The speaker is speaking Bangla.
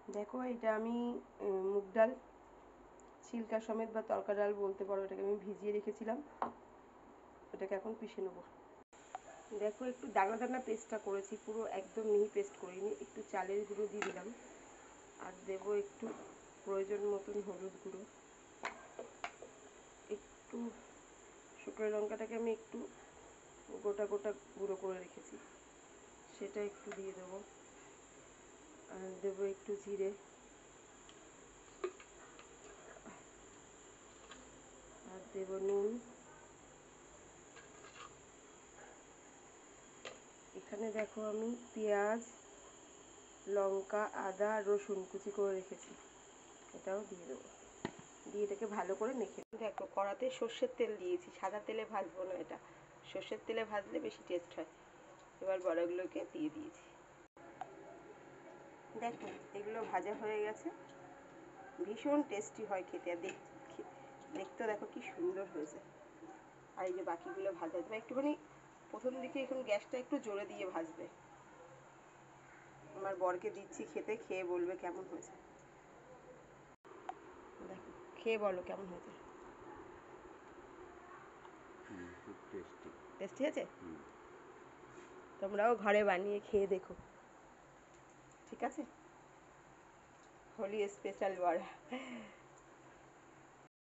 দেখো এটা আমি মুগ ডাল ছিলকা সমেত বা তরকা ডাল বলতে পারো, এটাকে আমি ভিজিয়ে রেখেছিলাম, এটাকে এখন পিষে নেবো। দেখো একটু দানা দানা পেস্টটা করেছি, পুরো একদম মিহি পেস্ট করিনি। একটু চালের গুঁড়ো দিয়ে দিলাম, আর দেবো একটু প্রয়োজন মতন হলুদ গুঁড়ো, একটু শুকনো লঙ্কাটাকে আমি একটু গোটা গোটা গুঁড়ো করে রেখেছি, সেটা একটু দিয়ে দেবো। আর দেবো একটু জিরে, আর দেবো নুন। এখানে দেখো আমি পেঁয়াজ, লঙ্কা, আদা, রসুন কুচি করে রেখেছি, এটাও দিয়ে দেবো। দিয়ে এটাকে ভালো করে মেখে, দেখো কড়াতে সর্ষের তেল দিয়েছি, সাদা তেলে ভাজবো না, এটা সর্ষের তেলে ভাজলে বেশি টেস্ট হয়। এবার বড়াগুলোকে দিয়ে দিয়েছি। দেখো এগুলো ভাজা হয়ে গেছে, ভীষণ টেস্টি হয় খেতে, আর দেখতে দেখো কি সুন্দর হয়েছে। আর এই যে বাকিগুলো ভাজা দেবে একটুখানি, প্রথম দিকে এখন গ্যাসটা একটু জোরে দিয়ে ভাজবে। আমার বরকে দিচ্ছি খেতে, খেয়ে বলবে কেমন হয়েছে। দেখো খেয়ে বলো কেমন হয়েছে। খুব টেস্টি। টেস্টি আছে? তোমরাও ঘরে বানিয়ে খেয়ে দেখো, ঠিক আছে? হোলি স্পেশাল বড়া।